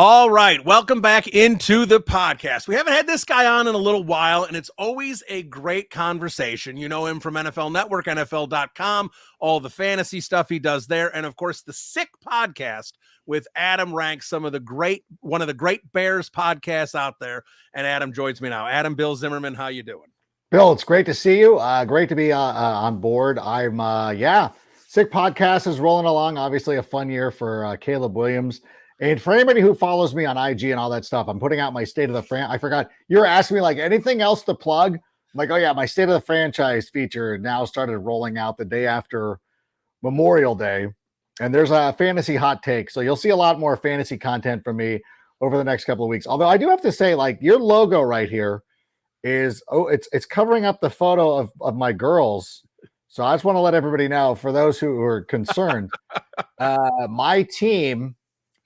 All right, welcome back into the podcast. We haven't had this guy on in a little while, and it's always a great conversation. You know him from NFL Network, NFL.com, all the fantasy stuff he does there, and of course the Sick podcast with Adam ranks one of the great Bears podcasts out there. And Adam joins me now. Adam, Bill Zimmerman, how you doing? Bill, it's great to see you. Great to be on board. Sick podcast is rolling along. Obviously, a fun year for Caleb Williams. And for anybody who follows me on IG and all that stuff, I'm putting out my State of the Franchise. I forgot. You were asking me, like, anything else to plug? I'm like, oh, yeah, my State of the Franchise feature now started rolling out the day after Memorial Day. And there's a fantasy hot take. So you'll see a lot more fantasy content from me over the next couple of weeks. Although I do have to say, like, your logo right here is, it's covering up the photo of my girls. So I just want to let everybody know, for those who are concerned, my team,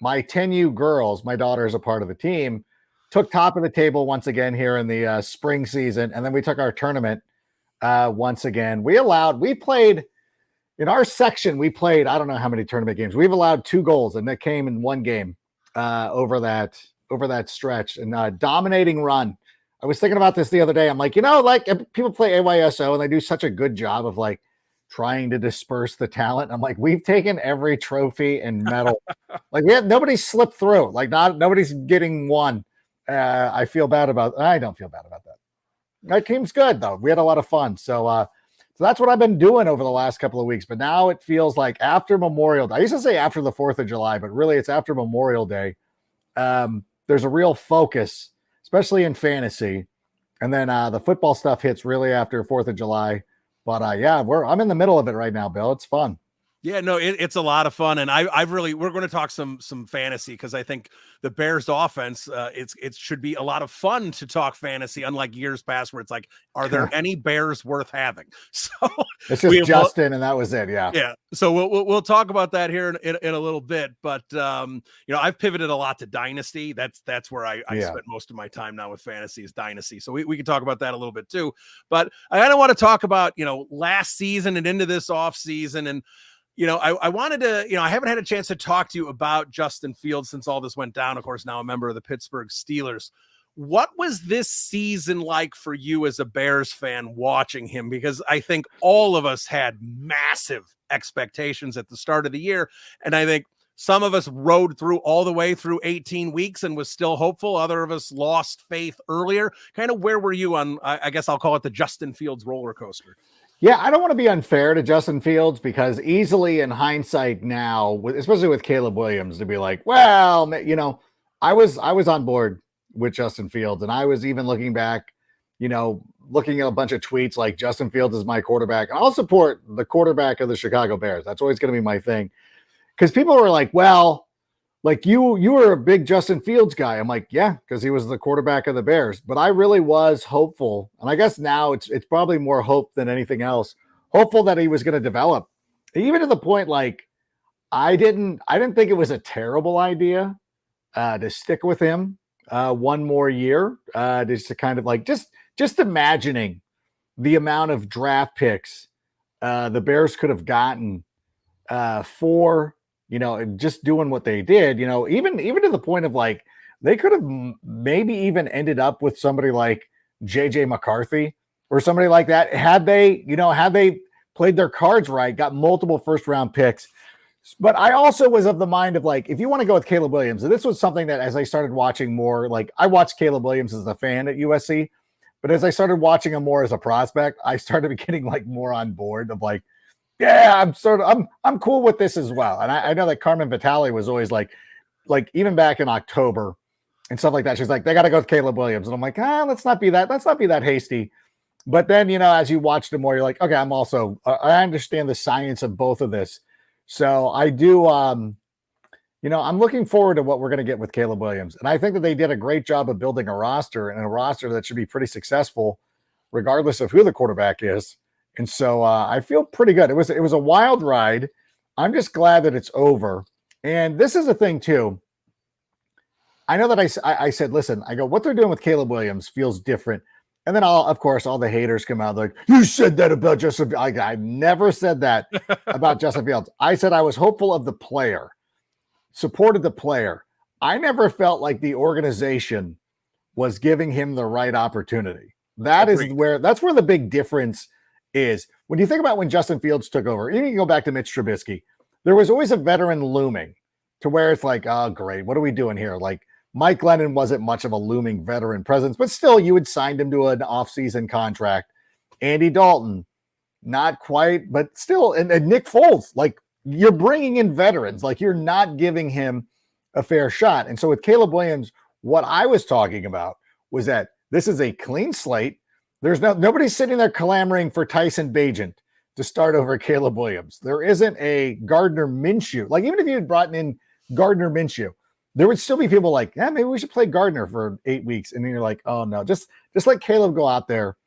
my 10U girls, my daughter is a part of the team, took top of the table once again here in the spring season. And then we took our tournament once again. We played in our section. I don't know how many tournament games. We've allowed 2 goals, and that came in one game over that stretch, and dominating run. I was thinking about this the other day. I'm like, like people play AYSO and they do such a good job of like trying to disperse the talent. I'm like, we've taken every trophy and medal. Like nobody slipped through. Like nobody's getting one. I don't feel bad about that. My team's good though. We had a lot of fun. So that's what I've been doing over the last couple of weeks. But now it feels like after Memorial Day. I used to say after the 4th of July, but really it's after Memorial Day. There's a real focus, especially in fantasy. And then the football stuff hits really after 4th of July. But I'm in the middle of it right now, Bill. It's fun. Yeah, no, it's a lot of fun, and we're going to talk some fantasy, because I think the Bears offense, it should be a lot of fun to talk fantasy, unlike years past where it's like, are there any Bears worth having? So it's just Justin, and that was it. Yeah. So we'll talk about that here in a little bit, but I've pivoted a lot to Dynasty. That's where I spent most of my time now with fantasy, is Dynasty. So we can talk about that a little bit too. But I kind of want to talk about last season and into this off season. And I wanted to, I haven't had a chance to talk to you about Justin Fields since all this went down. Of course, now a member of the Pittsburgh Steelers. What was this season like for you as a Bears fan watching him? Because I think all of us had massive expectations at the start of the year. And I think some of us rode through all the way through 18 weeks and was still hopeful. Other of us lost faith earlier. Kind of where were you on, I guess I'll call it the Justin Fields roller coaster? Yeah, I don't want to be unfair to Justin Fields, because easily in hindsight now, especially with Caleb Williams, to be like, well, I was on board with Justin Fields, and I was even looking back, looking at a bunch of tweets like Justin Fields is my quarterback. And I'll support the quarterback of the Chicago Bears. That's always going to be my thing, because people were like, well, like you were a big Justin Fields guy. I'm like, yeah, because he was the quarterback of the Bears. But I really was hopeful. And I guess now it's probably more hope than anything else. Hopeful that he was going to develop. Even to the point, like, I didn't think it was a terrible idea to stick with him one more year. Just to kind of like just imagining the amount of draft picks the Bears could have gotten for just doing what they did, even to the point of like, they could have maybe even ended up with somebody like JJ McCarthy or somebody like that. Had they played their cards right, got multiple 1st round picks. But I also was of the mind of like, if you want to go with Caleb Williams, and this was something that as I started watching more, like I watched Caleb Williams as a fan at USC, but as I started watching him more as a prospect, I started getting like more on board of like, yeah, I'm cool with this as well. And I know that Carmen Vitale was always like even back in October and stuff like that, she's like, they got to go with Caleb Williams. And I'm like, let's not be that hasty. But then, as you watch him more, you're like, okay, I'm also, I understand the science of both of this. So I do, I'm looking forward to what we're going to get with Caleb Williams. And I think that they did a great job of building a roster, and a roster that should be pretty successful regardless of who the quarterback is. And so I feel pretty good. It was a wild ride. I'm just glad that it's over. And this is a thing too. I know that I said, listen, I go, what they're doing with Caleb Williams feels different. And then all the haters come out like, you said that about Justin. I never said that about Justin Fields. I said I was hopeful of the player, supported the player. I never felt like the organization was giving him the right opportunity. That's where the big difference is. When you think about when Justin Fields took over, even you go back to Mitch Trubisky, there was always a veteran looming to where it's like, oh, great, what are we doing here? Like Mike Glennon wasn't much of a looming veteran presence, but still you had signed him to an offseason contract. Andy Dalton, not quite, but still, and Nick Foles, like you're bringing in veterans, like you're not giving him a fair shot. And so with Caleb Williams, what I was talking about was that this is a clean slate. There's nobody's sitting there clamoring for Tyson Bagent to start over Caleb Williams. There isn't a Gardner Minshew. Like even if you had brought in Gardner Minshew, there would still be people like, yeah, maybe we should play Gardner for 8 weeks. And then you're like, oh no, just let Caleb go out there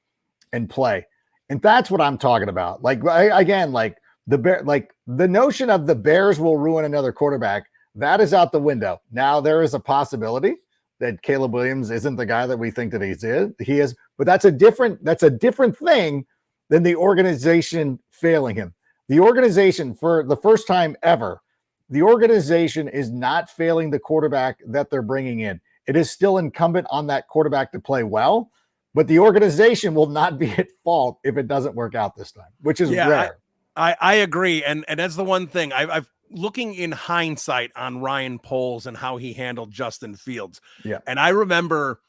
and play. And that's what I'm talking about. Like like the notion of the Bears will ruin another quarterback, that is out the window. Now there is a possibility that Caleb Williams isn't the guy that we think that he is, but that's a different thing than the organization failing him. The organization, for the first time ever, the organization is not failing the quarterback that they're bringing in. It is still incumbent on that quarterback to play well, but the organization will not be at fault if it doesn't work out this time, which is rare. I agree. And that's the one thing I've looking in hindsight on Ryan Poles and how he handled Justin Fields. Yeah. And I remember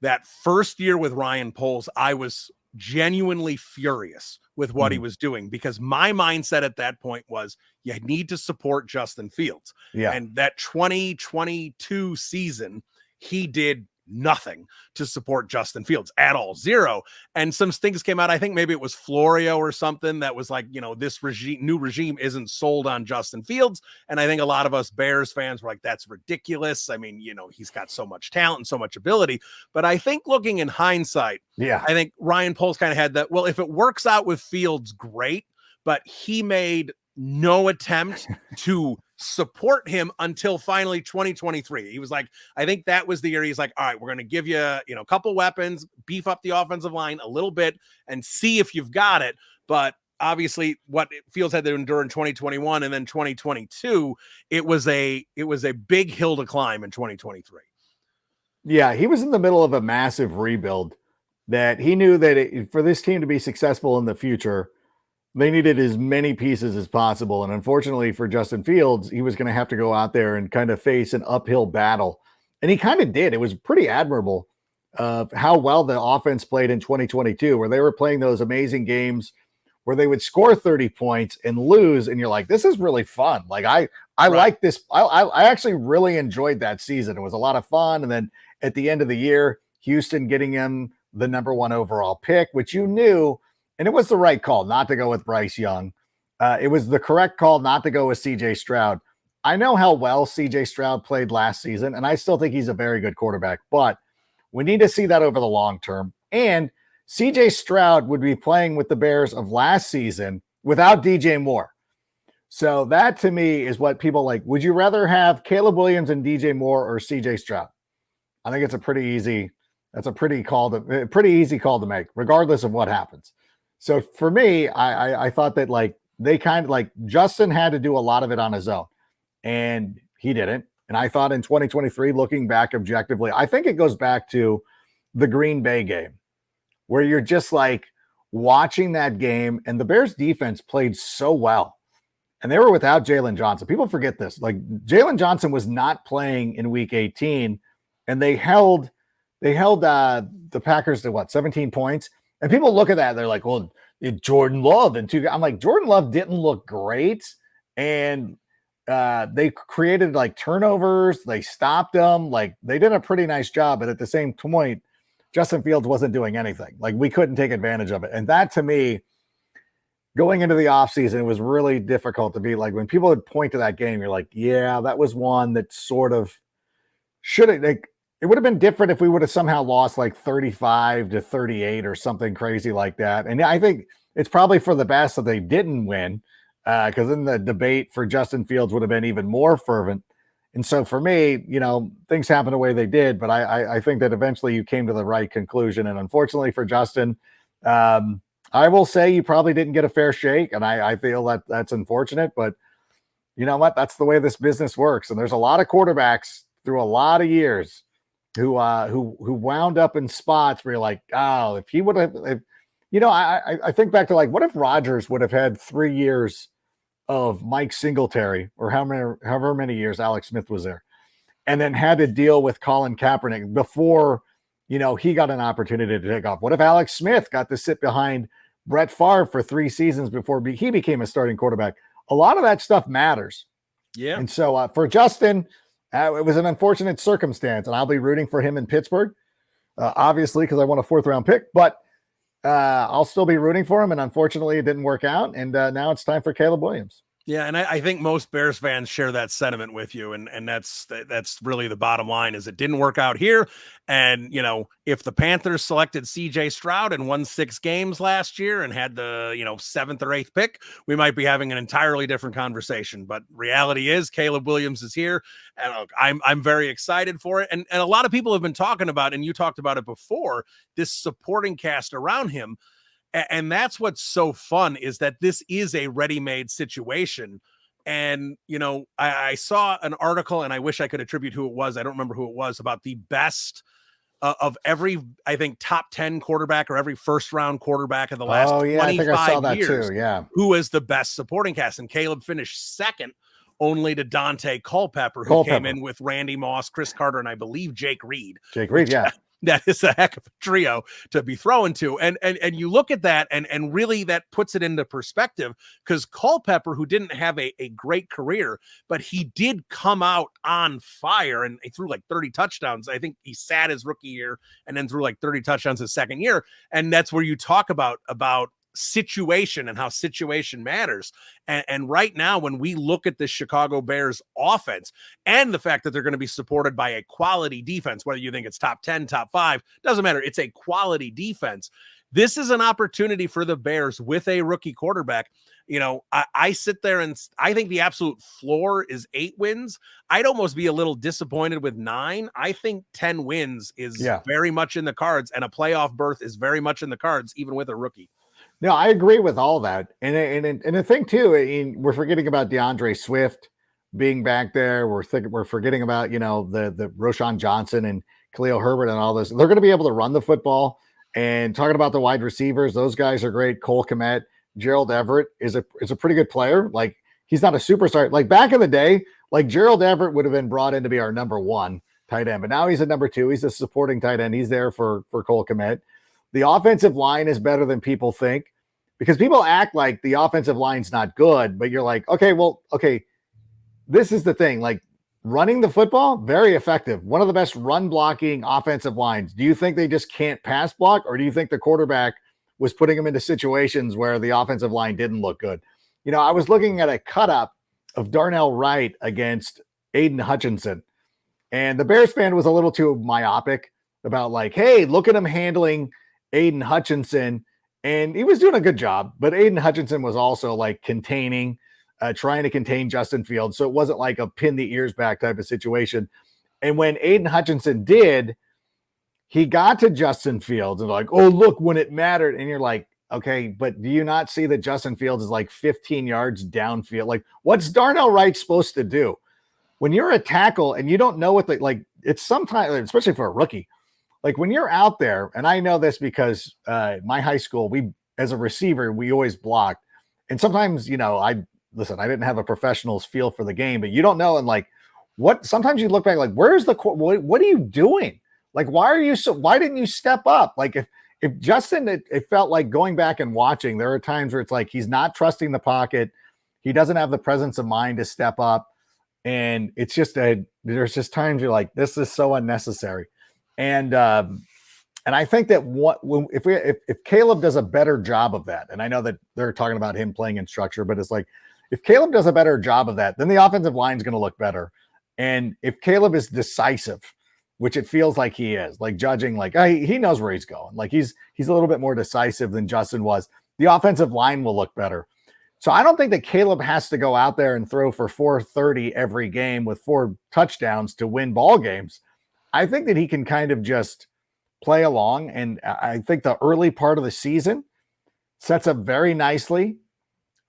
that first year with Ryan Poles, I was genuinely furious with what he was doing because my mindset at that point was you need to support Justin Fields. Yeah. And that 2022 season, he did nothing to support Justin Fields at all. Zero. And some things came out. I think maybe it was Florio or something that was like, this new regime isn't sold on Justin Fields. And I think a lot of us Bears fans were like, that's ridiculous. I mean, he's got so much talent and so much ability. But I think looking in hindsight, I think Ryan Poles kind of had that. Well, if it works out with Fields, great. But he made no attempt to support him until finally 2023. He was like, I think that was the year he's like, all right, we're going to give you, a couple weapons, beef up the offensive line a little bit and see if you've got it. But obviously what Fields had to endure in 2021 and then 2022, it was a big hill to climb in 2023. Yeah. He was in the middle of a massive rebuild that he knew that for this team to be successful in the future, they needed as many pieces as possible. And unfortunately for Justin Fields, he was going to have to go out there and kind of face an uphill battle. And he kind of did. It was pretty admirable of how well the offense played in 2022, where they were playing those amazing games where they would score 30 points and lose. And you're like, this is really fun. Like I like this. I actually really enjoyed that season. It was a lot of fun. And then at the end of the year, Houston getting him the number 1 overall pick, which you knew. And it was the right call not to go with Bryce Young. It was the correct call not to go with CJ Stroud. I know how well CJ Stroud played last season, and I still think he's a very good quarterback, but we need to see that over the long term. And CJ Stroud would be playing with the Bears of last season without DJ Moore. So that to me is what people like. Would you rather have Caleb Williams and DJ Moore or CJ Stroud? I think it's a pretty easy call to make, regardless of what happens. So for me, I thought that like they kind of like Justin had to do a lot of it on his own and he didn't. And I thought in 2023, looking back objectively, I think it goes back to the Green Bay game where you're just like watching that game and the Bears defense played so well and they were without Jalen Johnson. People forget this. Like Jalen Johnson was not playing in week 18 and they held the Packers to 17 points. And people look at that, they're like, well, Jordan Love and I'm like, Jordan Love didn't look great. And they created like turnovers. They stopped them. Like they did a pretty nice job. But at the same point, Justin Fields wasn't doing anything. Like we couldn't take advantage of it. And that to me, going into the offseason, it was really difficult to be like, when people would point to that game, you're like, yeah, that was one that sort of should have, like, it would have been different if we would have somehow lost like 35-38 or something crazy like that. And I think it's probably for the best that they didn't win because then the debate for Justin Fields would have been even more fervent. And so for me, things happened the way they did, but I think that eventually you came to the right conclusion. And unfortunately for Justin, I will say you probably didn't get a fair shake. And I feel that that's unfortunate, but you know what? That's the way this business works. And there's a lot of quarterbacks through a lot of years who wound up in spots where you're like, oh, if he would have, I think back to like, what if Rodgers would have had 3 years of Mike Singletary, or however many years Alex Smith was there, and then had to deal with Colin Kaepernick before, he got an opportunity to take off. What if Alex Smith got to sit behind Brett Favre for 3 seasons before he became a starting quarterback? A lot of that stuff matters. Yeah. And so for Justin, it was an unfortunate circumstance, and I'll be rooting for him in Pittsburgh, obviously, because I want a 4th-round pick, but I'll still be rooting for him. And unfortunately, it didn't work out. And now it's time for Caleb Williams. Yeah, and I think most Bears fans share that sentiment with you, and that's really the bottom line. Is it didn't work out here, and if the Panthers selected C.J. Stroud and won 6 games last year and had the 7th or 8th pick, we might be having an entirely different conversation. But reality is, Caleb Williams is here, and look, I'm very excited for it. And a lot of people have been talking about, and you talked about it before, this supporting cast around him. And that's what's so fun, is that this is a ready-made situation. And, I saw an article, and I wish I could attribute who it was. I don't remember who it was, about the best of every, I think, top 10 quarterback or every first-round quarterback of the last 25 I think I saw that years. Too, yeah. Who is the best supporting cast? And Caleb finished second, only to Dante Culpepper, who came in with Randy Moss, Chris Carter, and I believe Jake Reed. Yeah. That is a heck of a trio to be thrown to. And you look at that, and really that puts it into perspective, because Culpepper, who didn't have a great career, but he did come out on fire, and he threw like 30 touchdowns. I think he sat his rookie year and then threw like 30 touchdowns his second year. And that's where you talk about situation and how situation matters. And right now, when we look at the Chicago Bears offense and the fact that they're going to be supported by a quality defense, whether you think it's top 10, top 5, doesn't matter. It's a quality defense. This is an opportunity for the Bears with a rookie quarterback. I sit there and I think the absolute floor is 8 wins. I'd almost be a little disappointed with 9. I think 10 wins is very much in the cards, and a playoff berth is very much in the cards, even with a rookie. No, I agree with all that. And the thing too, we're forgetting about DeAndre Swift being back there. We're forgetting about, the Roshan Johnson and Khalil Herbert and all this. They're going to be able to run the football. And talking about the wide receivers, those guys are great. Cole Kmet, Gerald Everett is a pretty good player. Like, he's not a superstar. Like, back in the day, like, Gerald Everett would have been brought in to be our number 1 tight end, but now he's a number 2. He's a supporting tight end. He's there for Cole Kmet. The offensive line is better than people think, because people act like the offensive line's not good, but you're like, okay, this is the thing. Like, running the football, very effective. One of the best run blocking offensive lines. Do you think they just can't pass block, or do you think the quarterback was putting them into situations where the offensive line didn't look good? I was looking at a cut up of Darnell Wright against Aiden Hutchinson, and the Bears fan was a little too myopic about like, hey, look at him handling Aiden Hutchinson. And he was doing a good job, but Aiden Hutchinson was also like trying to contain Justin Fields. So it wasn't like a pin the ears back type of situation. And when Aiden Hutchinson did, he got to Justin Fields and like, oh, look, when it mattered. And you're like, okay, but do you not see that Justin Fields is like 15 yards downfield? Like, what's Darnell Wright supposed to do? When you're a tackle and you don't know what it's sometimes, especially for a rookie, like when you're out there, and I know this because my high school, as a receiver, we always blocked. And sometimes, I didn't have a professional's feel for the game, but you don't know. And like, sometimes you look back, like, where's what are you doing? Like, why didn't you step up? Like if Justin, it felt like going back and watching, there are times where it's like, he's not trusting the pocket. He doesn't have the presence of mind to step up. And it's just there's just times you're like, this is so unnecessary. And I think that if Caleb does a better job of that, and I know that they're talking about him playing in structure, but it's like, if Caleb does a better job of that, then the offensive line is going to look better. And if Caleb is decisive, which it feels like he is, like judging, like he knows where he's going, like he's a little bit more decisive than Justin was, the offensive line will look better. So I don't think that Caleb has to go out there and throw for 430 every game with 4 touchdowns to win ball games. I think that he can kind of just play along. And I think the early part of the season sets up very nicely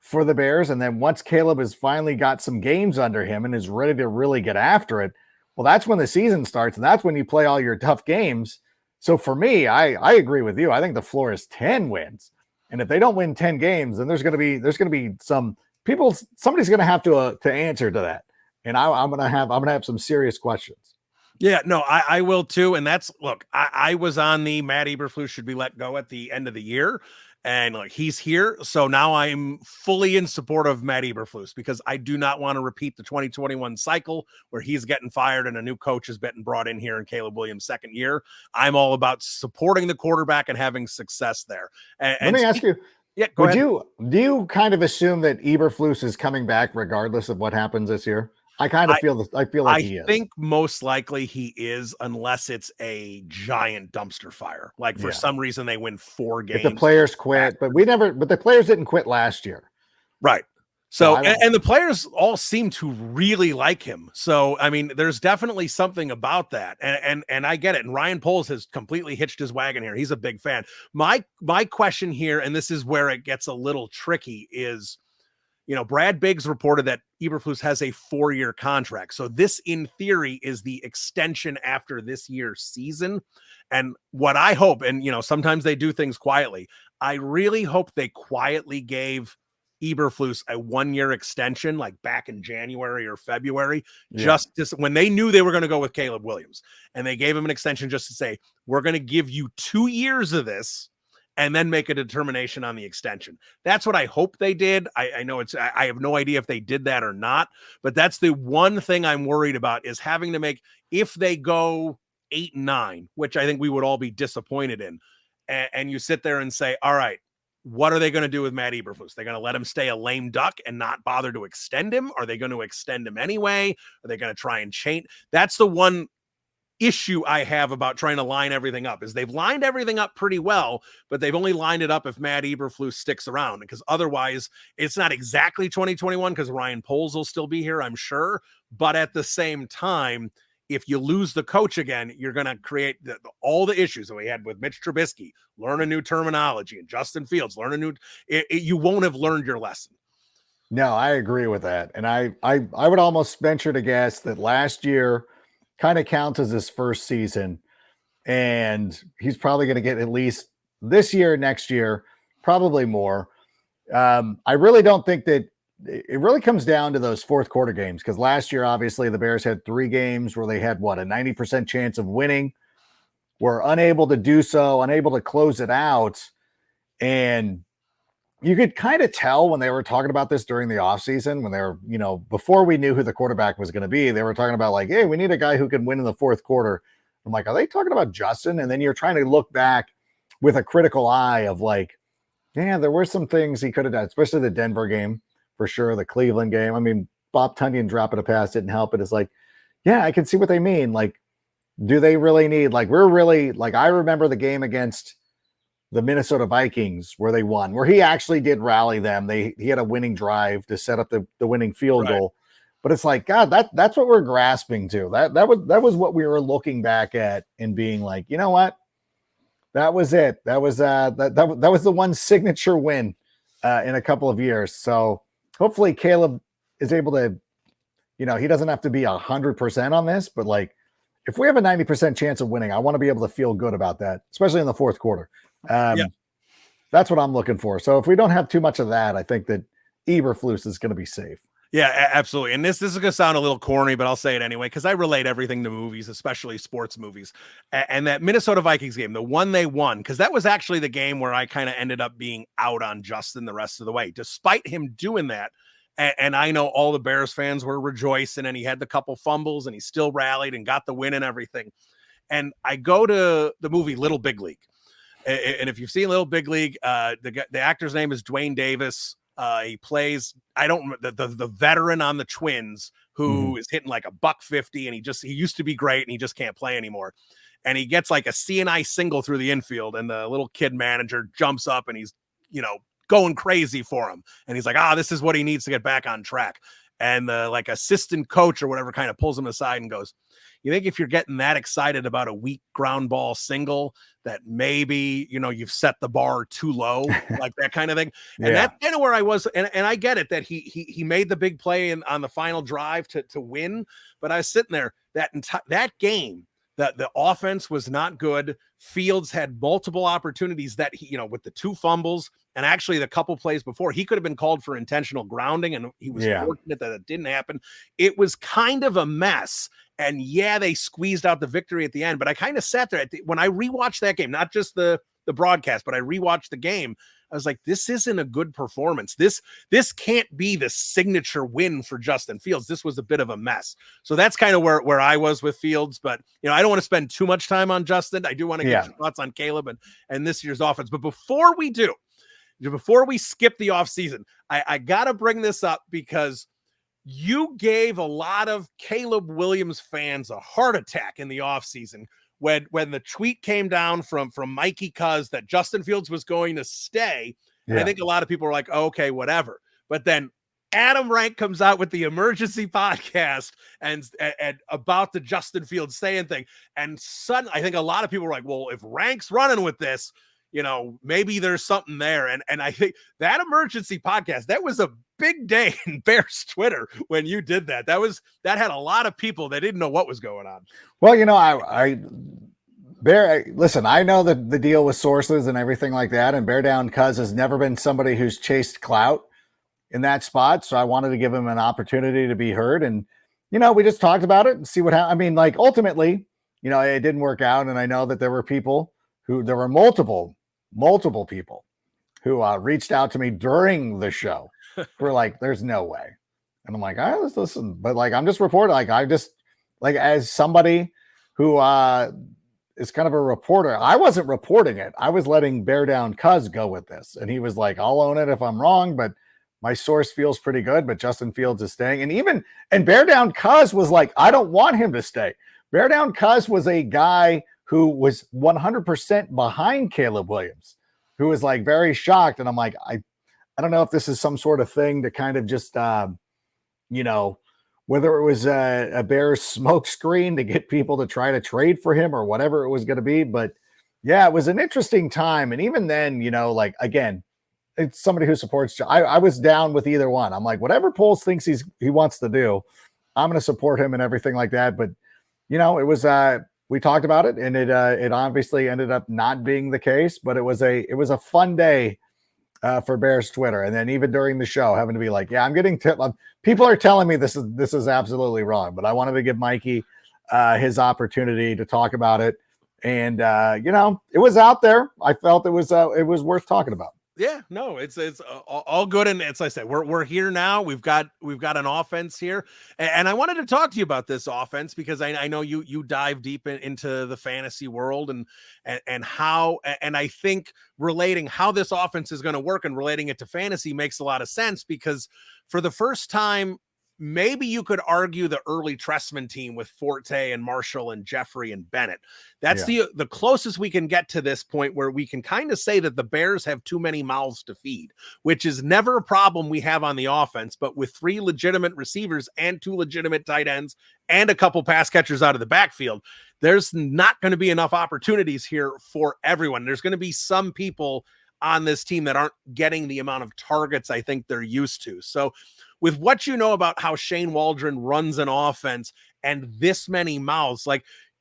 for the Bears. And then once Caleb has finally got some games under him and is ready to really get after it, Well, that's when the season starts, and that's when you play all your tough games. So for me, I agree with you. I think the floor is 10 wins. And if they don't win 10 games, then there's going to be some people, somebody's going to have to answer to that. And I'm going to have some serious questions. Yeah, no, I will too. And that's, look, I was on the Matt Eberflus should be let go at the end of the year. And like, he's here. So now I'm fully in support of Matt Eberflus because I do not want to repeat the 2021 cycle where he's getting fired and a new coach has been brought in here in Caleb Williams' second year. I'm all about supporting the quarterback and having success there. Let me ask you. Yeah, go ahead. Do you kind of assume that Eberflus is coming back regardless of what happens this year? I kind of feel this. I feel like he is. I think most likely he is, unless it's a giant dumpster fire. Like for some reason they win 4 games. If the players quit, but the players didn't quit last year. Right. So, and the players all seem to really like him. So, I mean, there's definitely something about that. And I get it. And Ryan Poles has completely hitched his wagon here. He's a big fan. My question here, and this is where it gets a little tricky, is, you know, Brad Biggs reported that Eberflus has a 4-year contract. So this, in theory, is the extension after this year's season. And what I hope, and, you know, sometimes they do things quietly. I really hope they quietly gave Eberflus a 1-year extension, like back in January or February, just when they knew they were going to go with Caleb Williams. And they gave him an extension just to say, we're going to give you 2 years of this, and then make a determination on the extension. That's what I hope they did. I know I have no idea if they did that or not, but that's the one thing I'm worried about, is having to make, if they go 8-9, which I think we would all be disappointed in. And you sit there and say, all right, what are they going to do with Matt Eberflus? They're going to let him stay a lame duck and not bother to extend him? Are they going to extend him anyway? Are they going to try and change? That's the one issue I have about trying to line everything up, is they've lined everything up pretty well, but they've only lined it up if Matt Eberflus sticks around, because otherwise it's not exactly 2021, because Ryan Poles will still be here, I'm sure. But at the same time, if you lose the coach again, you're going to create all the issues that we had with Mitch Trubisky. Learn a new terminology, and Justin Fields, learn a new, you won't have learned your lesson. No, I agree with that. And I would almost venture to guess that last year kind of counts as his first season, and he's probably going to get at least this year, next year, probably more. I really don't think that it really comes down to those fourth quarter games, because last year, obviously, the Bears had 3 games where they had a 90% chance of winning, were unable to do so, unable to close it out. And you could kind of tell when they were talking about this during the offseason, when they were, you know, before we knew who the quarterback was going to be, they were talking about like, hey, we need a guy who can win in the fourth quarter. I'm like, are they talking about Justin? And then you're trying to look back with a critical eye of like, yeah, there were some things he could have done, especially the Denver game, for sure, the Cleveland game. I mean, Bob Tunyon dropping a pass didn't help it. It's like, yeah, I can see what they mean. Like, do they really need, like, we're really, like, I remember the game against the Minnesota Vikings where they won, where he actually did rally them. He had a winning drive to set up the winning field goal. But it's like, God, that's what we're grasping to. That was what we were looking back at and being like, you know what? That was it. That was that was the one signature win in a couple of years. So hopefully Caleb is able to, you know, he doesn't have to be 100% on this, but like, if we have a 90% chance of winning, I want to be able to feel good about that, especially in the fourth quarter. That's what I'm looking for. So if we don't have too much of that, I think that Eberflus is going to be safe. Yeah, absolutely. And this is going to sound a little corny, but I'll say it anyway, because I relate everything to movies, especially sports movies. And that Minnesota Vikings game, the one they won, because that was actually the game where I kind of ended up being out on Justin the rest of the way, despite him doing that. And I know all the Bears fans were rejoicing, and he had the couple fumbles, and he still rallied and got the win and everything. And I go to the movie Little Big League. And if you've seen Little Big League, the actor's name is Dwayne Davis. He plays, the veteran on the Twins who is hitting like $150, and he used to be great, and he just can't play anymore. And he gets like a CNI single through the infield, and the little kid manager jumps up, and he's, you know, going crazy for him. And he's like, this is what he needs to get back on track. and the like assistant coach or whatever kind of pulls him aside and goes, you think if you're getting that excited about a weak ground ball single that maybe, you've set the bar too low, like that kind of thing. And that's kind of where I was. And I get it that he made the big play on the final drive to win. But I was sitting there that game, the offense was not good. Fields had multiple opportunities that he, with the 2 fumbles and actually the couple plays before, he could have been called for intentional grounding, and he was fortunate that it didn't happen. It was kind of a mess. And they squeezed out the victory at the end. But I kind of sat there when I rewatched that game, not just the broadcast, but I rewatched the game. I was like, this isn't a good performance. This can't be the signature win for Justin Fields. This was a bit of a mess. So that's kind of where I was with Fields. But, I don't want to spend too much time on Justin. I do want to get your thoughts on Caleb and this year's offense. But before we skip the offseason, I got to bring this up because you gave a lot of Caleb Williams fans a heart attack in the offseason when the tweet came down from Mikey Cuz that Justin Fields was going to stay. And I think a lot of people were like, oh, okay, whatever. But then Adam Rank comes out with the emergency podcast and about the Justin Fields staying thing. And suddenly I think a lot of people were like, well, if Rank's running with this, maybe there's something there. And I think that emergency podcast, that was a big day in Bears Twitter when you did that. That had a lot of people that didn't know what was going on. Well, listen, I know that the deal with sources and everything like that, and Bear Down Cuz has never been somebody who's chased clout in that spot. So I wanted to give him an opportunity to be heard. And, we just talked about it and see what happened. I mean, ultimately, it didn't work out. And I know that there were multiple people who reached out to me during the show. We're like, there's no way. And I'm like, all right, let's listen. But I'm just reporting. As somebody who is kind of a reporter, I wasn't reporting it. I was letting Bear Down Cuz go with this. And he was like, I'll own it if I'm wrong, but my source feels pretty good, but Justin Fields is staying. And Bear Down Cuz was like, I don't want him to stay. Bear Down Cuz was a guy who was 100% behind Caleb Williams, who was very shocked. And I'm like, I don't know if this is some sort of thing to kind of just, whether it was a Bears smoke screen to get people to try to trade for him or whatever it was going to be. But it was an interesting time. And even then, again, it's somebody who supports. I was down with either one. I'm like, whatever Poles thinks he wants to do, I'm going to support him and everything like that. But, it was, we talked about it, and it obviously ended up not being the case, but it was a fun day for Bears Twitter. And then even during the show, having to be like, I'm getting people are telling me this is absolutely wrong, but I wanted to give Mikey his opportunity to talk about it. And it was out there. I felt it was worth talking about. Yeah, no, it's all good. And as I said, we're here now. We've got an offense here. And I wanted to talk to you about this offense because I know you dive deep into the fantasy world and how, and I think relating how this offense is going to work and relating it to fantasy makes a lot of sense, because for the first time, maybe you could argue the early Tressman team with Forte and Marshall and Jeffrey and Bennett. That's the closest we can get to this point where we can kind of say that the Bears have too many mouths to feed, which is never a problem we have on the offense. But with 3 legitimate receivers and 2 legitimate tight ends and a couple pass catchers out of the backfield, there's not going to be enough opportunities here for everyone. There's going to be some people on this team that aren't getting the amount of targets I think they're used to. So with what you know about how Shane Waldron runs an offense and this many mouths,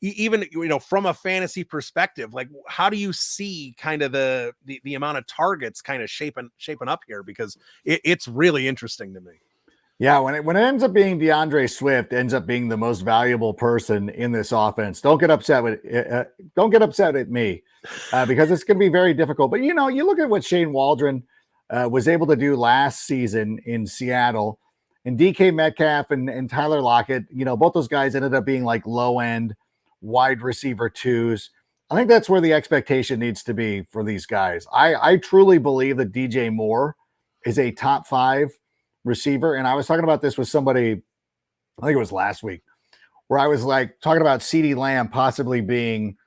even, from a fantasy perspective, how do you see kind of the amount of targets kind of shaping up here? Because it's really interesting to me. Yeah, when it ends up being DeAndre Swift ends up being the most valuable person in this offense, don't get upset at me because it's going to be very difficult. But you look at what Shane Waldron was able to do last season in Seattle, and DK Metcalf and Tyler Lockett. Both those guys ended up being low end wide receiver 2s. I think that's where the expectation needs to be for these guys. I truly believe that DJ Moore is a top 5 receiver. And I was talking about this with somebody, I think it was last week, where I was talking about CeeDee Lamb possibly being,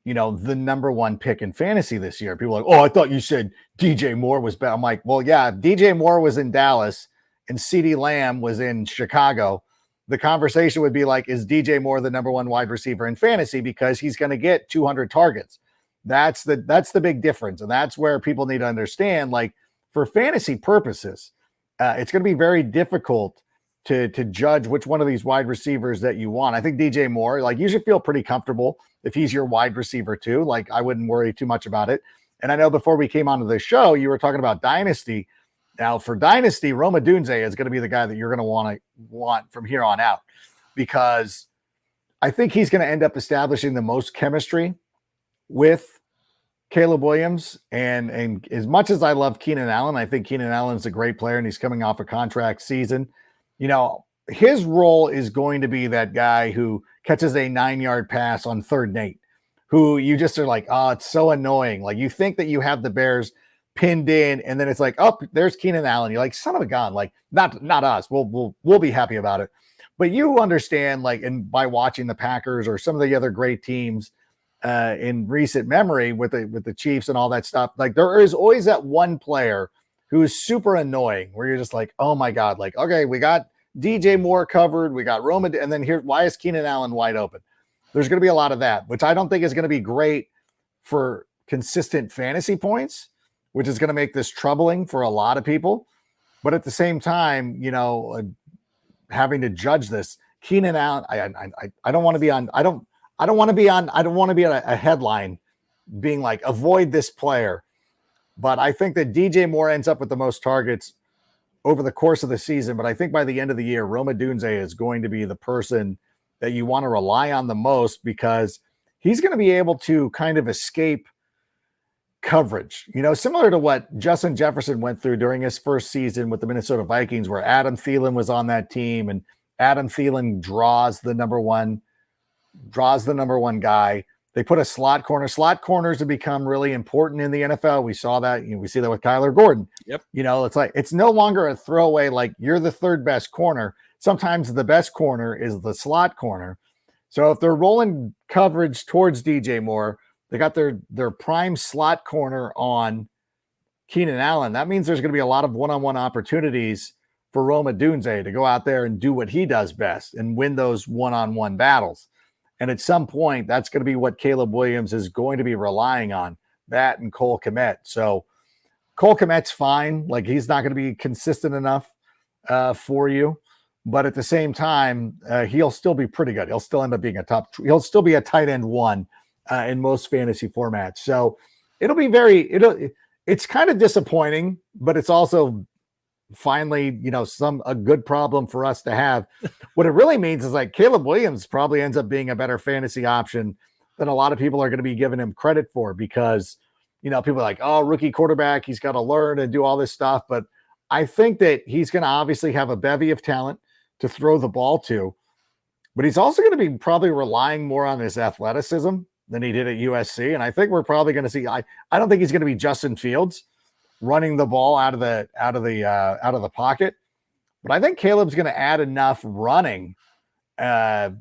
the number 1 pick in fantasy this year. People are like, oh, I thought you said DJ Moore was better. I'm like, well, yeah, DJ Moore was in Dallas and CeeDee Lamb was in Chicago, the conversation would be like, is DJ Moore the number one wide receiver in fantasy? Because he's going to get 200 targets. That's the big difference. And that's where people need to understand, like, for fantasy purposes, it's going to be very difficult to judge which one of these wide receivers that you want. I think DJ Moore, like, you should feel pretty comfortable if he's your wide receiver too. Like, I wouldn't worry too much about it. And I know before we came onto the show, you were talking about Dynasty. Now, for Dynasty, Rome Odunze is going to be the guy that you're going to want from here on out, because I think he's going to end up establishing the most chemistry with Caleb Williams. And as much as I love Keenan Allen, I think Keenan Allen is a great player, and he's coming off a contract season. You know, his role is going to be that guy who catches a 9-yard pass on 3rd and 8, who you just are like, oh, it's so annoying. Like, you think that you have the Bears pinned in, and then it's like, oh, there's Keenan Allen. You're like, son of a gun. Like, not us. We'll be happy about it. But you understand, like, and by watching the Packers or some of the other great teams in recent memory with the Chiefs and all that stuff, like, there is always that one player who is super annoying where you're just like, oh my God, like, okay, we got DJ Moore covered, we got Roman, and then why is Keenan Allen wide open? There's going to be a lot of that, which I don't think is going to be great for consistent fantasy points, which is going to make this troubling for a lot of people. But at the same time, you know, having to judge this, Keenan Allen, I don't want to be on, I don't want to be on a headline being like, avoid this player. But I think that DJ Moore ends up with the most targets over the course of the season. But I think by the end of the year, Rome Odunze is going to be the person that you want to rely on the most, because he's going to be able to kind of escape coverage, you know, similar to what Justin Jefferson went through during his first season with the Minnesota Vikings, where Adam Thielen was on that team, and Adam Thielen draws the number one guy. They put a slot corner. Slot corners have become really important in the NFL. We saw that. You know, we see that with Kyler Gordon. Yep. You know, it's like, it's no longer a throwaway, like, you're the 3rd best corner. Sometimes the best corner is the slot corner. So if they're rolling coverage towards DJ Moore, they got their prime slot corner on Keenan Allen. That means there's going to be a lot of one-on-one opportunities for Rome Odunze to go out there and do what he does best and win those one-on-one battles. And at some point, that's going to be what Caleb Williams is going to be relying on, that and Cole Kmet. So Cole Kmet's fine. Like, he's not going to be consistent enough for you. But at the same time, he'll still be pretty good. He'll still end up being he'll still be a tight end 1 in most fantasy formats. So it'll be it's kind of disappointing, but it's also finally, you know, a good problem for us to have. What it really means is, like, Caleb Williams probably ends up being a better fantasy option than a lot of people are going to be giving him credit for, because, you know, people are like, oh, rookie quarterback, he's got to learn and do all this stuff. But I think that he's going to obviously have a bevy of talent to throw the ball to, but he's also going to be probably relying more on his athleticism than he did at USC. And I think we're probably going to see, I don't think he's going to be Justin Fields running the ball out of the pocket, but I think Caleb's going to add enough running to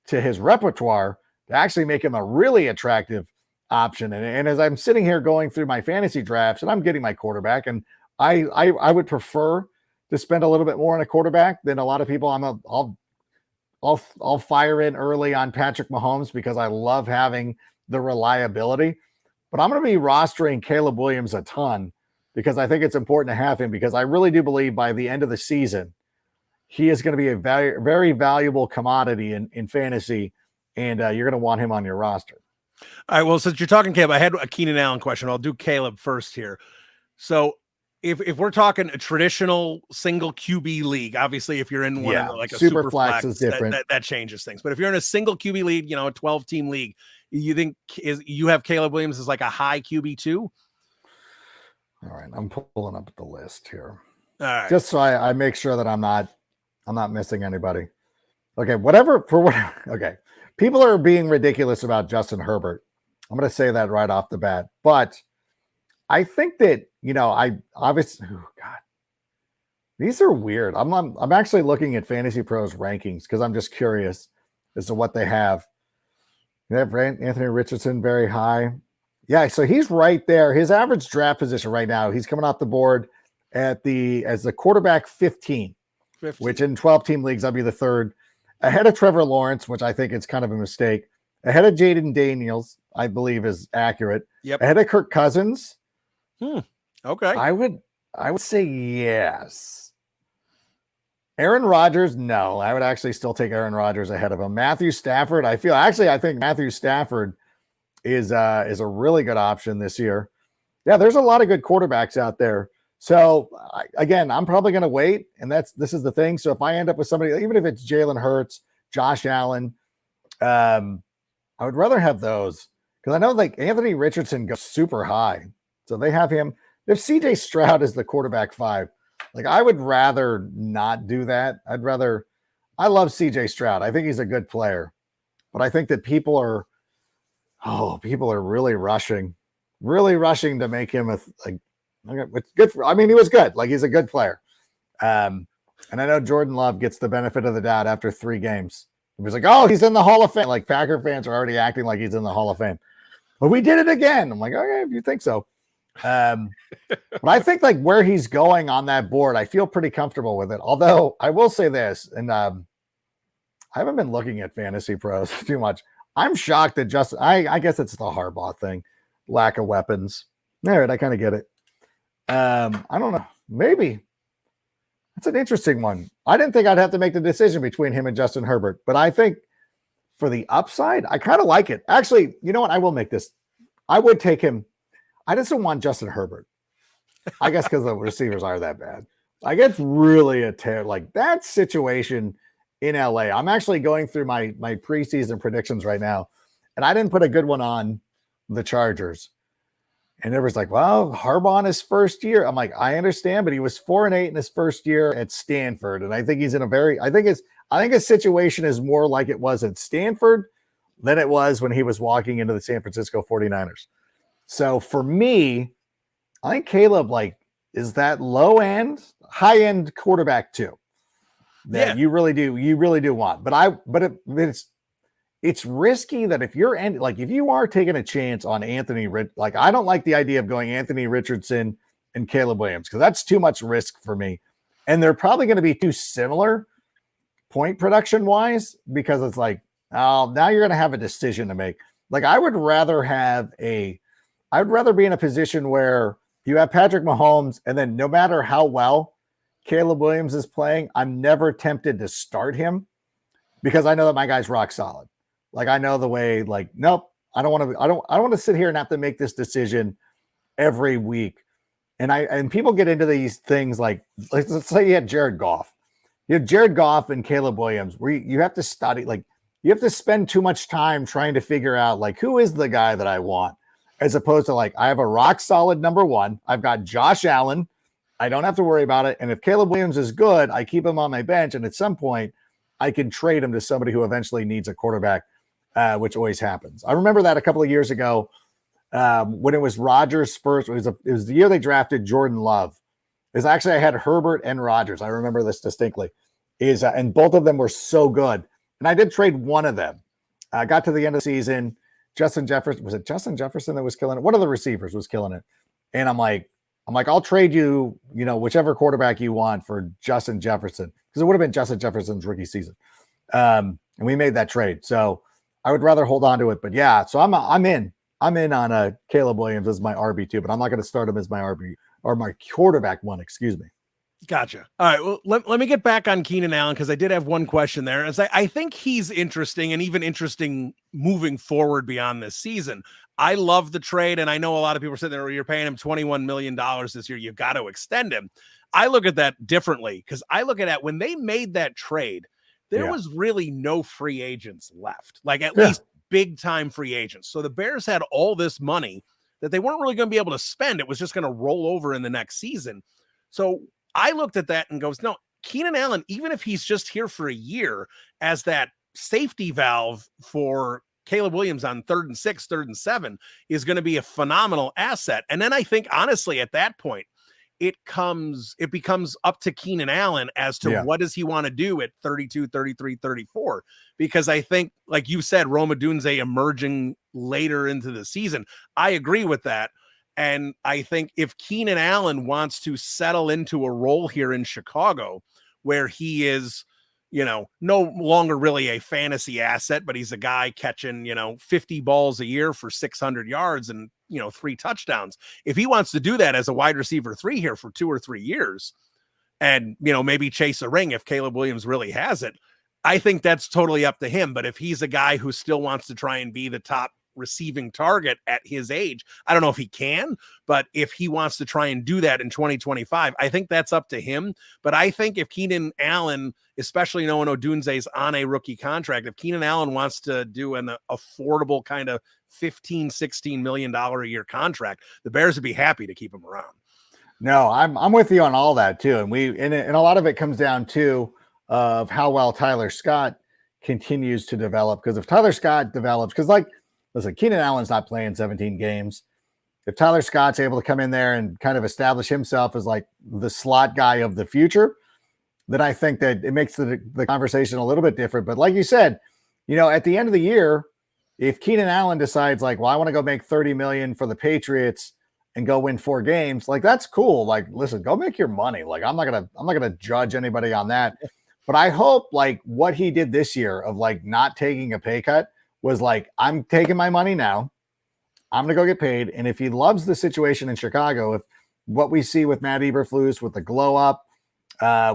his repertoire to actually make him a really attractive option. And as I'm sitting here going through my fantasy drafts and I'm getting my quarterback, and I would prefer to spend a little bit more on a quarterback than a lot of people. I'll fire in early on Patrick Mahomes because I love having the reliability, but I'm going to be rostering Caleb Williams a ton because I think it's important to have him, because I really do believe by the end of the season, he is going to be a very, very valuable commodity in fantasy, and you're going to want him on your roster. All right. Well, since you're talking Caleb, I had a Keenan Allen question. I'll do Caleb first here. So if we're talking a traditional single QB league, obviously if you're in one of like a super flex is different. That changes things. But if you're in a single QB league, you know, a 12-team league, you think you have Caleb Williams as like a high QB too? All right, I'm pulling up the list here. All right. Just so I make sure that I'm not missing anybody. Okay, whatever. Okay, people are being ridiculous about Justin Herbert. I'm going to say that right off the bat, but I think that, you know, I obviously, oh God, these are weird. I'm actually looking at Fantasy Pros rankings because I'm just curious as to what they have. They have Anthony Richardson very high. Yeah, so he's right there. His average draft position right now, he's coming off the board as the quarterback 15, 15. which in 12-team leagues, I'll be the third, ahead of Trevor Lawrence, which I think is kind of a mistake, ahead of Jaden Daniels, I believe is accurate, ahead of Kirk Cousins. Okay. I would say yes. Aaron Rodgers, no. I would actually still take Aaron Rodgers ahead of him. Matthew Stafford, I think Matthew Stafford is a really good option this year. Yeah, there's a lot of good quarterbacks out there. So again, I'm probably going to wait, and this is the thing. So if I end up with somebody, even if it's Jalen Hurts, Josh Allen, I would rather have those because I know like Anthony Richardson goes super high, so they have him. If CJ Stroud is the quarterback 5, like I would rather not do that. I love CJ Stroud. I think he's a good player, but I think that people are really rushing to make him it's good. I mean, he was good. Like he's a good player. And I know Jordan Love gets the benefit of the doubt after 3 games. He was like, oh, he's in the Hall of Fame. Like Packer fans are already acting like he's in the Hall of Fame. But we did it again. I'm like, okay, if you think so. But I think like where he's going on that board, I feel pretty comfortable with it. Although I will say this, and I haven't been looking at Fantasy Pros too much. I'm shocked that I guess it's the Harbaugh thing, lack of weapons. All right, I kind of get it. I don't know. Maybe that's an interesting one. I didn't think I'd have to make the decision between him and Justin Herbert, but I think for the upside, I kind of like it. Actually, you know what? I will make this. I would take him. I just don't want Justin Herbert. I guess because the receivers are that bad. Like it's really a tear. Like that situation in LA. I'm actually going through my preseason predictions right now, and I didn't put a good one on the Chargers. And everyone's like, well, Harbaugh in his first year. I'm like, I understand, but he was 4-8 in his first year at Stanford. And I think he's in I think his situation is more like it was at Stanford than it was when he was walking into the San Francisco 49ers. So for me, I think Caleb is that low end, high end quarterback too. That you really do want. But it's risky that if you are taking a chance on Anthony, I don't like the idea of going Anthony Richardson and Caleb Williams because that's too much risk for me. And they're probably going to be too similar point production wise because it's like, oh, now you're going to have a decision to make. Like I would rather be in a position where you have Patrick Mahomes and then no matter how well Caleb Williams is playing, I'm never tempted to start him because I know that my guy's rock solid. Like I know the way, nope, I don't want to sit here and have to make this decision every week. And people get into these things like let's say you had Jared Goff. You have Jared Goff and Caleb Williams where you have to study, you have to spend too much time trying to figure out who is the guy that I want, as opposed to I have a rock solid number 1. I've got Josh Allen. I don't have to worry about it. And if Caleb Williams is good, I keep him on my bench. And at some point I can trade him to somebody who eventually needs a quarterback, which always happens. I remember that a couple of years ago when it was Rodgers first. It was the year they drafted Jordan Love. I had Herbert and Rodgers. I remember this distinctly. And both of them were so good. And I did trade one of them. I got to the end of the season. Justin Jefferson, was it Justin Jefferson that was killing it? One of the receivers was killing it. And I'm like, I'll trade you, whichever quarterback you want for Justin Jefferson. Because it would have been Justin Jefferson's rookie season. And we made that trade. So I would rather hold on to it. But yeah, so I'm in on Caleb Williams as my RB2, but I'm not going to start him as my RB or my quarterback 1, excuse me. Gotcha. All right. Well, let me get back on Keenan Allen because I did have one question there. As I think he's interesting and even interesting moving forward beyond this season. I love the trade, and I know a lot of people are sitting there, you're paying him $21 million this year. You've got to extend him. I look at that differently because I look at when they made that trade, there was really no free agents left, at least big time free agents. So the Bears had all this money that they weren't really going to be able to spend. It was just going to roll over in the next season. So I looked at that and goes, no, Keenan Allen, even if he's just here for a year as that safety valve for Caleb Williams on 3rd and 6, 3rd and 7 is going to be a phenomenal asset. And then I think, honestly, at that point, it becomes up to Keenan Allen as to what does he want to do at 32, 33, 34, because I think, like you said, Rome Odunze emerging later into the season. I agree with that. And I think if Keenan Allen wants to settle into a role here in Chicago where he is, no longer really a fantasy asset, but he's a guy catching, 50 balls a year for 600 yards and, 3 touchdowns. If he wants to do that as a wide receiver 3 here for 2 or 3 years and, maybe chase a ring if Caleb Williams really has it, I think that's totally up to him. But if he's a guy who still wants to try and be the top receiving target at his age, I don't know if he can, but if he wants to try and do that in 2025, I think that's up to him. But I think if Keenan Allen, especially knowing Odunze's on a rookie contract, if Keenan Allen wants to do an affordable kind of $15-16 million a year contract, the Bears would be happy to keep him around. No, I'm with you on all that too. And a lot of it comes down to of how well Tyler Scott continues to develop. Because if Tyler Scott develops, listen, Keenan Allen's not playing 17 games. If Tyler Scott's able to come in there and kind of establish himself as like the slot guy of the future, then I think that it makes the conversation a little bit different. But like you said, at the end of the year, if Keenan Allen decides like, well, I want to go make $30 million for the Patriots and go win 4 games, like that's cool. Like, listen, go make your money. Like, I'm not gonna judge anybody on that. But I hope like what he did this year of like not taking a pay cut was like, I'm taking my money now. I'm going to go get paid. And if he loves the situation in Chicago, if what we see with Matt Eberflus, with the glow up,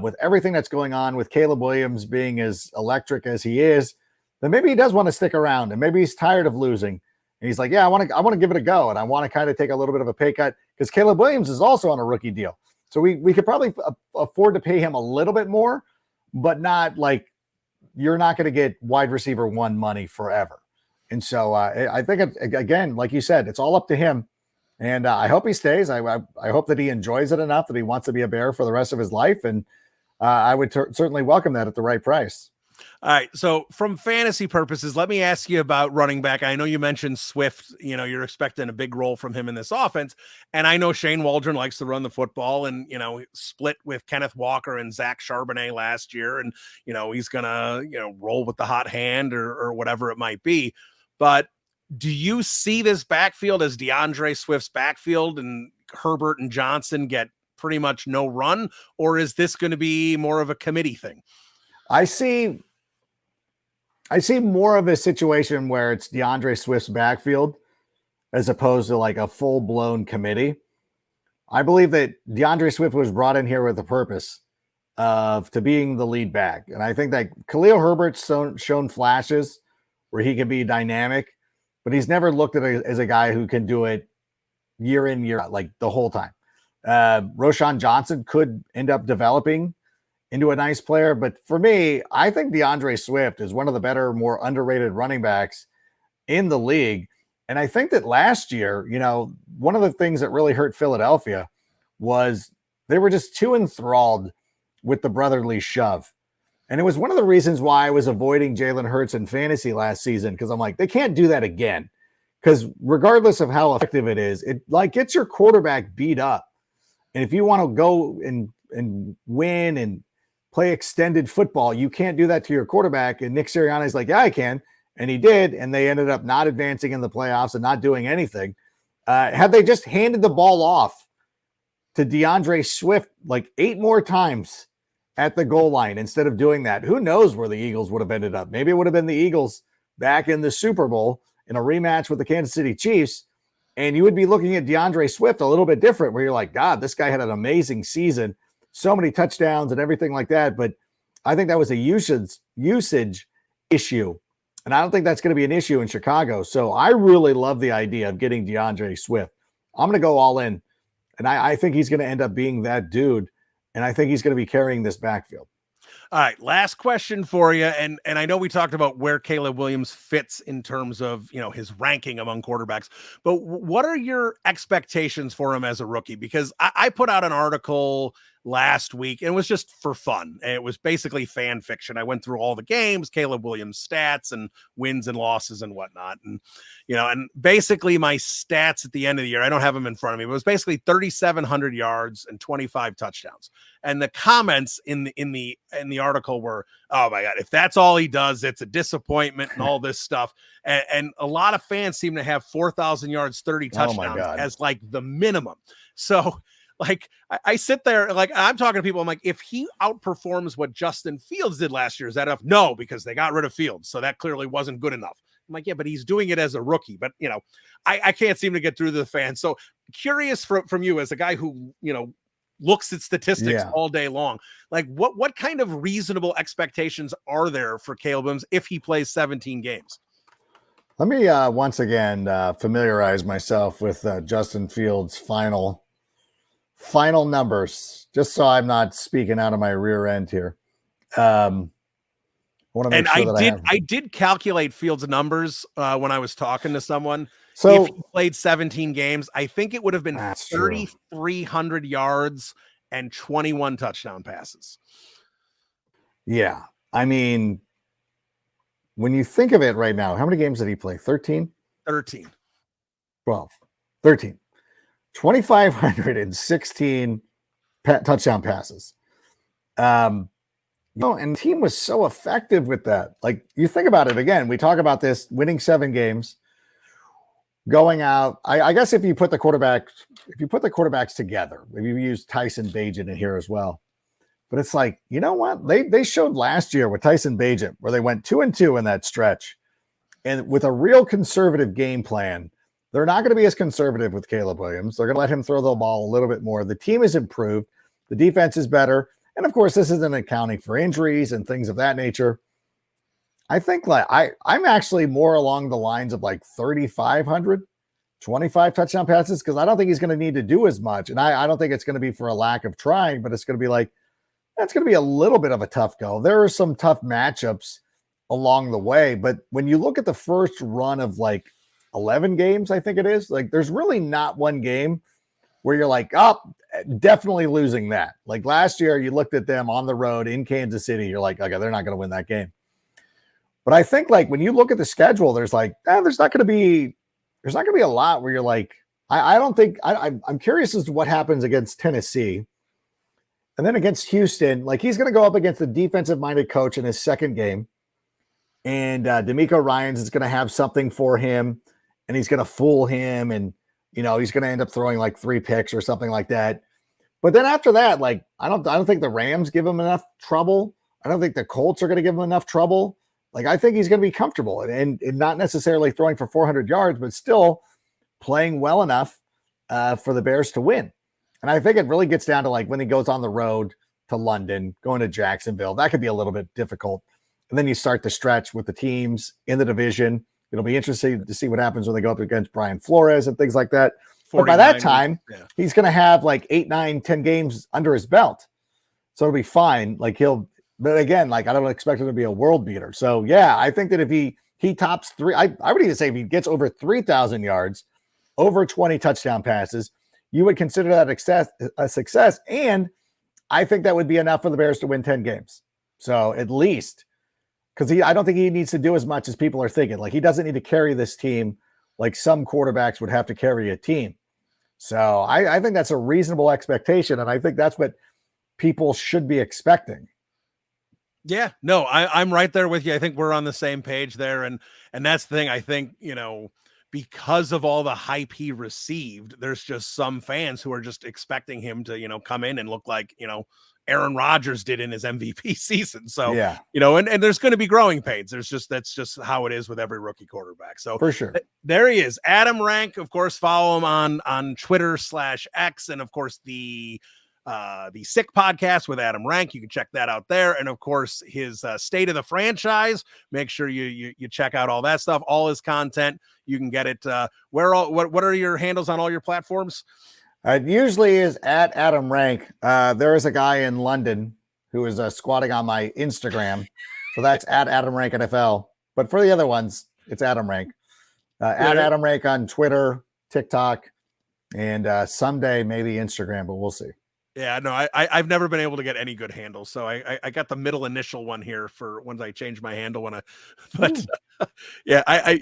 with everything that's going on with Caleb Williams being as electric as he is, then maybe he does want to stick around and maybe he's tired of losing. And he's like, yeah, I want to give it a go. And I want to kind of take a little bit of a pay cut because Caleb Williams is also on a rookie deal. So we could probably afford to pay him a little bit more, but not like you're not going to get wide receiver 1 money forever. And so I think, again, like you said, it's all up to him. And I hope he stays. I hope that he enjoys it enough that he wants to be a Bear for the rest of his life. And I would certainly welcome that at the right price. All right. So from fantasy purposes, let me ask you about running back. I know you mentioned Swift, you're expecting a big role from him in this offense. And I know Shane Waldron likes to run the football and, split with Kenneth Walker and Zach Charbonnet last year. And, he's going to, roll with the hot hand or whatever it might be. But do you see this backfield as DeAndre Swift's backfield and Herbert and Johnson get pretty much no run? Or is this going to be more of a committee thing? I see more of a situation where it's DeAndre Swift's backfield as opposed to like a full-blown committee. I believe that DeAndre Swift was brought in here with a purpose to being the lead back. And I think that Khalil Herbert's shown flashes where he can be dynamic, but he's never looked at it as a guy who can do it year in, year out, like the whole time. Roschon Johnson could end up developing into a nice player. But for me, I think DeAndre Swift is one of the better, more underrated running backs in the league. And I think that last year, one of the things that really hurt Philadelphia was they were just too enthralled with the brotherly shove. And it was one of the reasons why I was avoiding Jalen Hurts in fantasy last season, because I'm like, they can't do that again. Because regardless of how effective it is, it like gets your quarterback beat up. And if you want to go and win and play extended football, you can't do that to your quarterback. And Nick Sirianni's like, yeah, I can. And he did. And they ended up not advancing in the playoffs and not doing anything. Had they just handed the ball off to DeAndre Swift like 8 more times at the goal line instead of doing that, who knows where the Eagles would have ended up? Maybe it would have been the Eagles back in the Super Bowl in a rematch with the Kansas City Chiefs. And you would be looking at DeAndre Swift a little bit different, where you're like, God, this guy had an amazing season, so many touchdowns and everything like that. But I think that was a usage issue. And I don't think that's going to be an issue in Chicago. So I really love the idea of getting DeAndre Swift. I'm going to go all in. And I think he's going to end up being that dude. And I think he's going to be carrying this backfield. All right, last question for you. And I know we talked about where Caleb Williams fits in terms of, his ranking among quarterbacks, but what are your expectations for him as a rookie? Because I I put out an article last week, and it was just for fun. It was basically fan fiction. I went through all the games, Caleb Williams stats and wins and losses and whatnot. And, and basically my stats at the end of the year, I don't have them in front of me, but it was basically 3,700 yards and 25 touchdowns. And the comments in the article were, oh my God, if that's all he does, it's a disappointment and all this stuff. And a lot of fans seem to have 4,000 yards, 30 touchdowns as like the minimum. So like I sit there, like I'm talking to people, I'm like, if he outperforms what Justin Fields did last year, is that enough? No, because they got rid of Fields. So that clearly wasn't good enough. I'm like, yeah, but he's doing it as a rookie. But, I can't seem to get through to the fans. So curious from you as a guy who, looks at statistics all day long. Like what kind of reasonable expectations are there for Caleb Williams if he plays 17 games? Let me once again familiarize myself with Justin Fields' final numbers, just so I'm not speaking out of my rear end here. I did calculate Fields' numbers when I was talking to someone. So if he played 17 games, I think it would have been 3,300 yards and 21 touchdown passes. Yeah. I mean, when you think of it right now, how many games did he play? 13? 13. 12. 13. 2,516 touchdown passes. And the team was so effective with that. Like, you think about it again, we talk about this winning 7 games, going out. I guess if you put the quarterbacks together, maybe you use Tyson Bagent in here as well. But it's like, you know what? They showed last year with Tyson Bagent where they went 2-2 in that stretch. And with a real conservative game plan, they're not going to be as conservative with Caleb Williams. They're going to let him throw the ball a little bit more. The team has improved. The defense is better. And of course, this isn't accounting for injuries and things of that nature. I think I'm actually more along the lines of like 3,500, 25 touchdown passes, because I don't think he's going to need to do as much. And I don't think it's going to be for a lack of trying, but it's going to be like, that's going to be a little bit of a tough go. There are some tough matchups along the way. But when you look at the first run of like 11 games, I think it is, like there's really not one game where you're like, oh, definitely losing that. Like last year, you looked at them on the road in Kansas City. You're like, okay, they're not going to win that game. But I think like when you look at the schedule, there's like, there's not going to be a lot where you're like, I'm curious as to what happens against Tennessee. And then against Houston, like he's going to go up against the defensive-minded coach in his second game. And D'Amico Ryans is going to have something for him, and he's going to fool him. And, he's going to end up throwing like 3 picks or something like that. But then after that, like, I don't think the Rams give him enough trouble. I don't think the Colts are going to give him enough trouble. Like, I think he's going to be comfortable and not necessarily throwing for 400 yards, but still playing well enough for the Bears to win. And I think it really gets down to like when he goes on the road to London, going to Jacksonville, that could be a little bit difficult. And then you start the stretch with the teams in the division. It'll be interesting to see what happens when they go up against Brian Flores and things like that. But by that time, he's going to have like 8, 9, 10 games under his belt. So it'll be fine. Like but again, like I don't expect him to be a world beater. So yeah, I think that if he tops 3, I would even say if he gets over 3,000 yards, over 20 touchdown passes, you would consider that a success. And I think that would be enough for the Bears to win 10 games. So at least, because I don't think he needs to do as much as people are thinking. Like he doesn't need to carry this team like some quarterbacks would have to carry a team. So I think that's a reasonable expectation. And I think that's what people should be expecting. Yeah, no, I'm right there with you. I think we're on the same page there. And that's the thing. I think, because of all the hype he received, there's just some fans who are just expecting him to, come in and look like, Aaron Rodgers did in his MVP season. So, yeah, and there's going to be growing pains. That's just how it is with every rookie quarterback. So for sure. There he is. Adam Rank, of course, follow him on Twitter/X. And of course, the Sick podcast with Adam Rank. You can check that out there. And of course, his State of the Franchise. Make sure you check out all that stuff, all his content. You can get it. What are your handles on all your platforms? It usually is at Adam Rank. There is a guy in London who is squatting on my Instagram. So that's at Adam Rank NFL. But for the other ones, it's Adam Rank. At Adam Rank on Twitter, TikTok, And someday maybe Instagram, but we'll see. Yeah, no, I've never been able to get any good handles. So I got the middle initial one here for once I change my handle when but yeah, I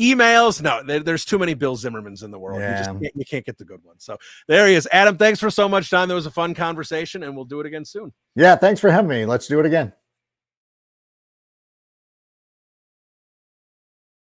emails. No, there's too many Bill Zimmermans in the world. Yeah. You can't get the good ones. So there he is. Adam, thanks for so much time. That was a fun conversation, and we'll do it again soon. Yeah, thanks for having me. Let's do it again.